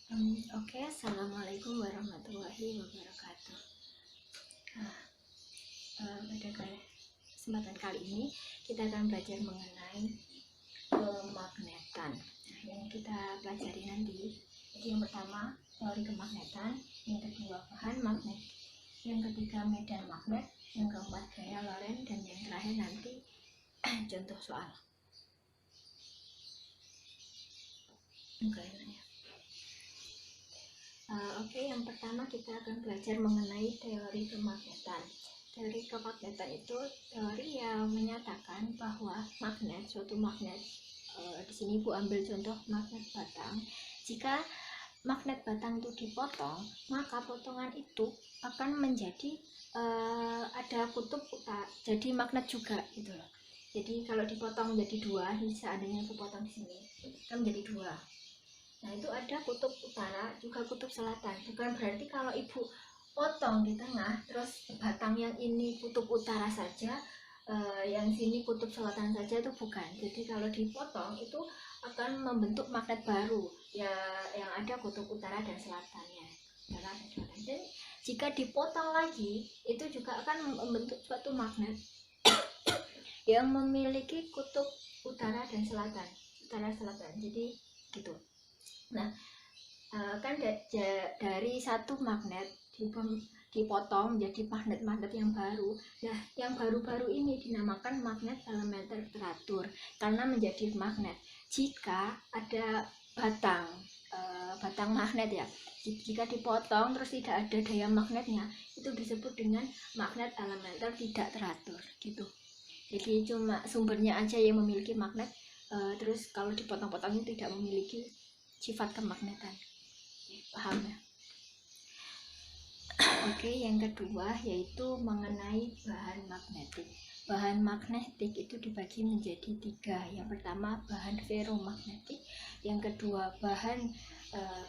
Assalamualaikum warahmatullahi wabarakatuh. Nah, pada kesempatan kali ini kita akan belajar mengenai kemagnetan. Nah, yang kita pelajari nanti, jadi yang pertama teori kemagnetan, yang kedua bahan magnet, yang ketiga medan magnet, yang keempat gaya Lorentz, dan yang terakhir nanti contoh soal. Yang pertama kita akan belajar mengenai teori kemagnetan. Teori kemagnetan itu teori yang menyatakan bahwa suatu magnet, di sini Bu ambil contoh magnet batang. Jika magnet batang itu dipotong, maka potongan itu akan menjadi ada kutub utara, jadi magnet juga gitu loh. Jadi kalau dipotong menjadi dua, seandainya kepotong di sini, kan menjadi dua. Nah, itu ada kutub utara juga kutub selatan. Bukan berarti kalau ibu potong di tengah terus batang yang ini kutub utara saja, yang sini kutub selatan saja, itu bukan. Jadi kalau dipotong itu akan membentuk magnet baru ya, yang ada kutub utara dan selatannya. Dan jika dipotong lagi itu juga akan membentuk suatu magnet yang memiliki kutub utara dan selatan, utara selatan. Jadi gitu. Nah, kan dari satu magnet dipotong menjadi magnet-magnet yang baru. Nah, yang baru-baru ini dinamakan magnet elementer teratur karena menjadi magnet. Jika ada batang magnet ya, jika dipotong terus tidak ada daya magnetnya, itu disebut dengan magnet elementer tidak teratur gitu. Jadi cuma sumbernya aja yang memiliki magnet, terus kalau dipotong-potong itu tidak memiliki sifat kemagnetan. Paham ya? Yang kedua yaitu mengenai bahan magnetik. Bahan magnetik itu dibagi menjadi tiga. Yang pertama bahan ferromagnetik, yang kedua bahan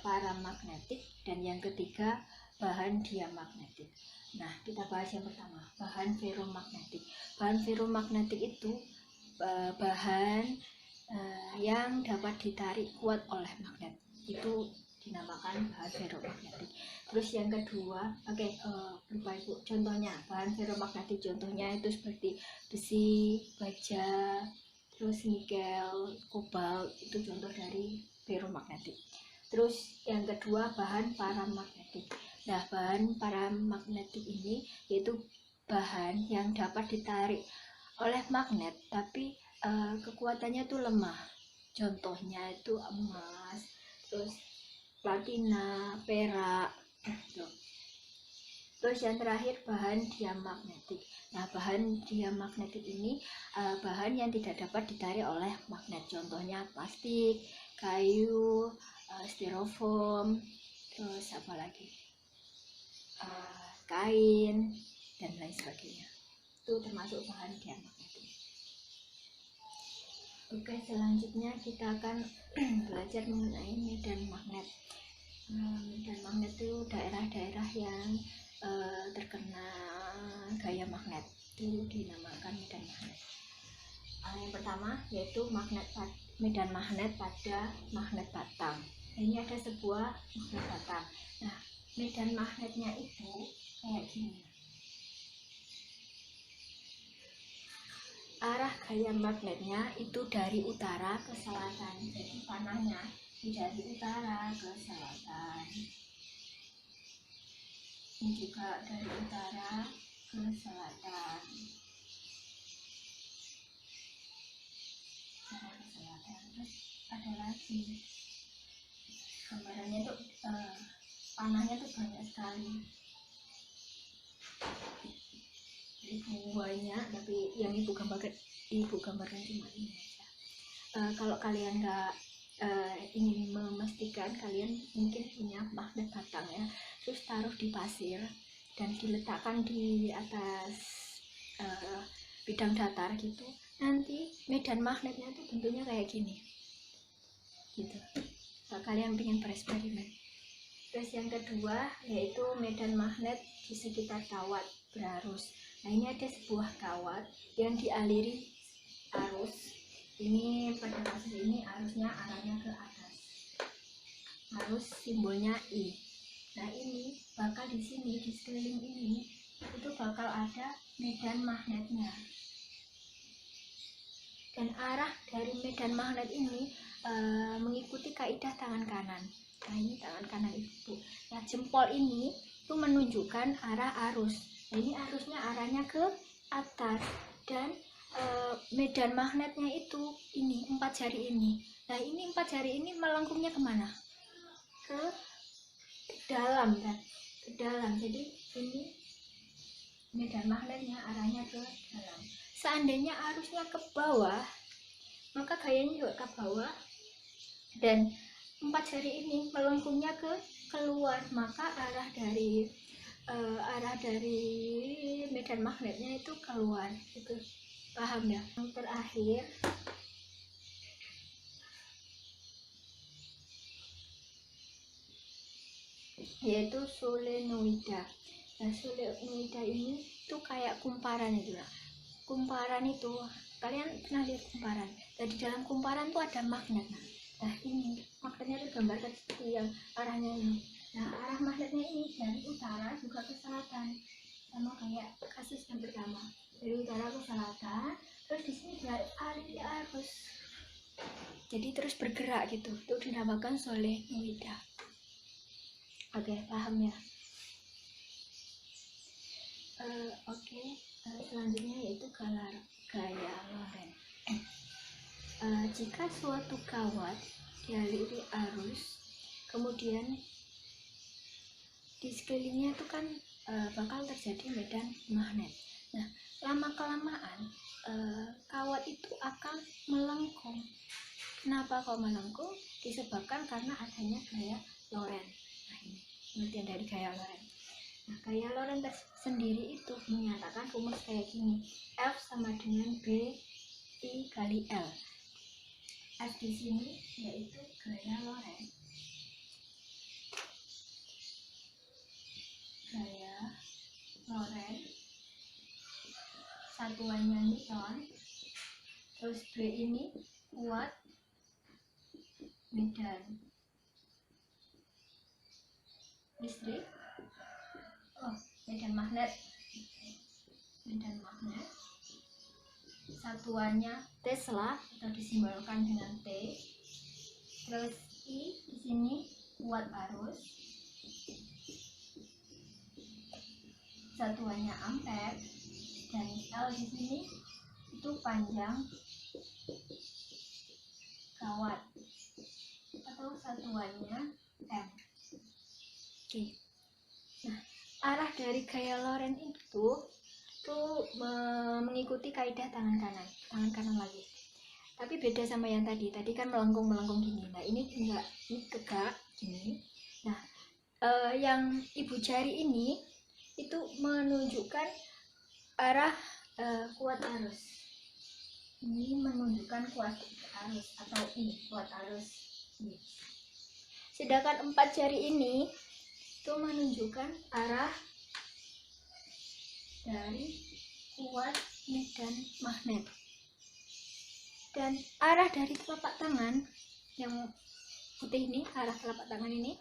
paramagnetik, dan yang ketiga bahan diamagnetik. Nah, kita bahas yang pertama, bahan ferromagnetik. Bahan ferromagnetik itu bahan yang dapat ditarik kuat oleh magnet, itu dinamakan bahan ferromagnetik. Terus yang kedua, lupa ibu contohnya bahan ferromagnetik, contohnya itu seperti besi, baja, terus nikel, kobalt, itu contoh dari ferromagnetik. Terus yang kedua bahan paramagnetik. Nah, bahan paramagnetik ini yaitu bahan yang dapat ditarik oleh magnet tapi kekuatannya itu lemah. Contohnya itu emas, terus platina, perak gitu. Terus yang terakhir bahan diamagnetik. Nah, bahan diamagnetik ini bahan yang tidak dapat ditarik oleh magnet. Contohnya plastik, kayu, styrofoam, terus apa lagi, kain, dan lain sebagainya. Itu termasuk bahan diamagnetik. Selanjutnya kita akan belajar mengenai medan magnet. Medan magnet itu daerah-daerah yang terkena gaya magnet, itu dinamakan medan magnet. Yang pertama yaitu medan magnet pada magnet batang. Ini ada sebuah magnet batang. Nah, medan magnetnya itu kayak gini. Arah gaya magnetnya itu dari utara ke selatan. Jadi panahnya dari utara ke selatan. Ini juga dari utara ke selatan. Terus ada lagi gambarannya tuh, panahnya tuh banyak sekali. Ibu banyak, tapi yang ibu gambarkan cuma ini aja. Kalau kalian nggak ingin memastikan, kalian mungkin punya magnet batang ya, terus taruh di pasir dan diletakkan di atas bidang datar gitu, nanti medan magnetnya tuh bentuknya kayak gini gitu. Kalau kalian ingin bereksperimen. Terus yang kedua yaitu medan magnet di sekitar kawat berarus. Nah, ini ada sebuah kawat yang dialiri arus. Ini pada kasus ini arusnya arahnya ke atas. arus simbolnya I. Nah ini bakal di sini, di sekeliling ini itu bakal ada medan magnetnya, dan arah dari medan magnet ini mengikuti kaidah tangan kanan. Nah ini tangan kanan itu. Nah jempol ini itu menunjukkan arah arus. Nah ini arusnya arahnya ke atas, dan medan magnetnya itu ini 4 jari ini. Nah ini 4 jari ini melengkungnya kemana? Ke dalam kan? Ke dalam. Jadi ini medan magnetnya arahnya ke dalam. Seandainya arusnya ke bawah, maka gayanya juga ke bawah, dan 4 jari ini melengkungnya ke keluar, maka arah dari medan magnetnya itu keluar. Itu paham ya? Yang terakhir yaitu solenoida. Nah solenoida ini tuh kayak kumparan itu lah. Kumparan itu kalian pernah lihat kumparan? Nah, di dalam kumparan tuh ada magnet. Nah ini magnetnya digambarkan seperti yang arahnya ini. Nah arah magnetnya ini dari utara juga ke selatan, sama kayak kasus yang pertama, dari utara ke selatan. Terus di sini dari arus, jadi terus bergerak gitu. Itu dinamakan solenoida. Oke, paham ya? Selanjutnya yaitu gaya Lorentz. Jika suatu kawat dialiri arus, kemudian di sekelilingnya itu kan bakal terjadi medan magnet. Nah, lama-kelamaan kawat itu akan melengkung. Kenapa kok melengkung? Disebabkan karena adanya gaya Lorentz. Nah, ini pengertian dari gaya Lorentz. Nah, gaya Lorentz sendiri itu menyatakan rumus kayak gini: F sama dengan B I kali L. F di sini yaitu gaya Lorentz. Gaya Lorentz satuannya Newton, terus B ini kuat medan listrik, medan magnet, satuannya Tesla atau disimbolkan dengan T, terus I di sini kuat arus, satuannya ampere, dan L di sini itu panjang kawat atau satuannya M. Oke. Nah, arah dari gaya Lorentz itu mengikuti kaidah tangan kanan lagi. Tapi beda sama yang tadi kan melengkung gini. Nah ini enggak, ini tegak gini. Nah yang ibu jari ini itu menunjukkan arah kuat arus. Ini menunjukkan kuat arus atau I kuat arus. Ini. Sedangkan 4 jari ini itu menunjukkan arah dari kuat medan magnet, dan arah dari telapak tangan yang putih ini, arah telapak tangan ini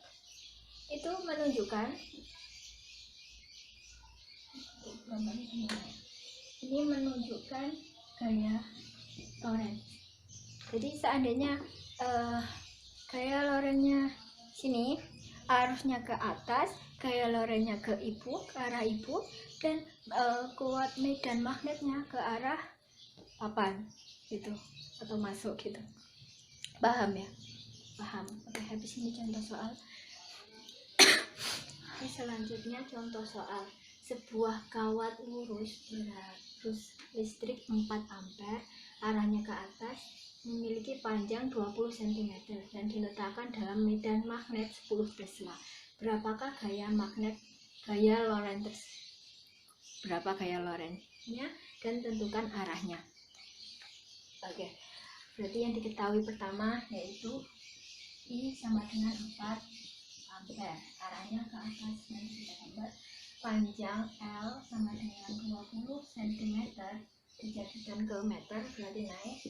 itu menunjukkan ini menunjukkan gaya Lorentz. Jadi seandainya gaya Lorentznya sini arusnya ke atas, gaya Lorentznya ke arah ibu, dan kuat medan magnetnya ke arah papan gitu atau masuk gitu. Paham ya? Paham. Oke, habis ini contoh soal. Oke, selanjutnya contoh soal. Sebuah kawat lurus berarus listrik 4 ampere, arahnya ke atas, memiliki panjang 20 cm dan diletakkan dalam medan magnet 10 Tesla. Berapakah gaya Lorentz? Berapa gaya Lorentz-nya dan tentukan arahnya. Oke. Berarti yang diketahui pertama yaitu I sama dengan 4 ampere, arahnya ke atas, dan kita gambar panjang L sama dengan 20 cm dijadikan ke meter, berarti naik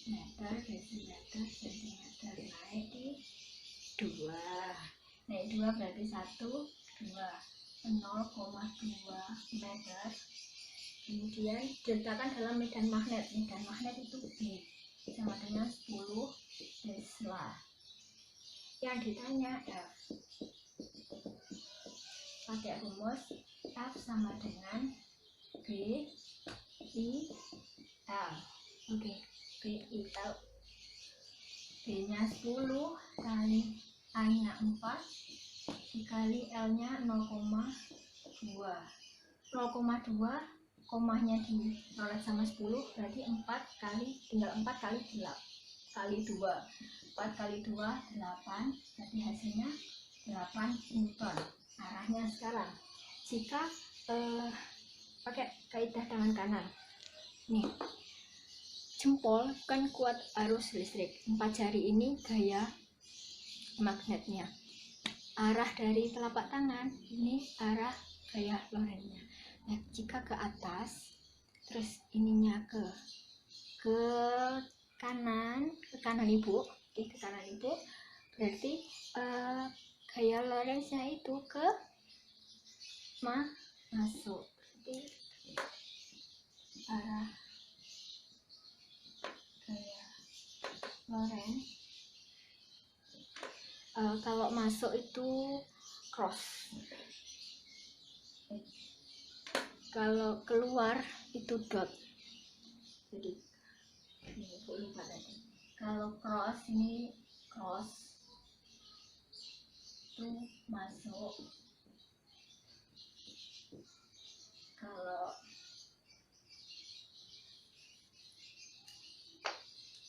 meter. desimeter, sentimeter, naik di 2. Naik 2 berarti 1, 2, 0,2 meter. Kemudian diletakkan dalam medan magnet. Medan magnet itu B, sama dengan 10 Tesla. Yang ditanya F. Pakai rumus F sama dengan B I L. Oke, B I L. B nya 10 kali I nya 4 dikali L nya 0,2. 0,2 komanya dinolet sama 10 berarti 4 kali, tinggal 4 kali 8 kali 2. 4 kali 2 8, berarti hasilnya 8 Newton. Arahnya sekarang jika pakai kaidah tangan kanan nih, jempol kan kuat arus listrik, 4 jari ini gaya magnetnya, arah dari telapak tangan ini arah gaya Lorentz-nya. Nah, jika ke atas terus ininya ke kanan ibu, ke kanan ibu, berarti gaya Lorentz-nya itu ke masuk, berarti arah gaya Lorentz kalau masuk itu cross, kalau keluar itu dot. Jadi ini lupa tadi, kalau cross ini cross itu masuk,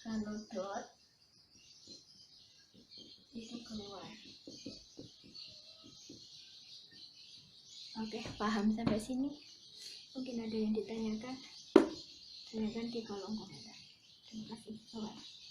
kalau dot itu keluar. Oke, paham sampai sini? Mungkin ada yang ditanyakan, tanyakan di kolom komentar. Terima kasih. Bye.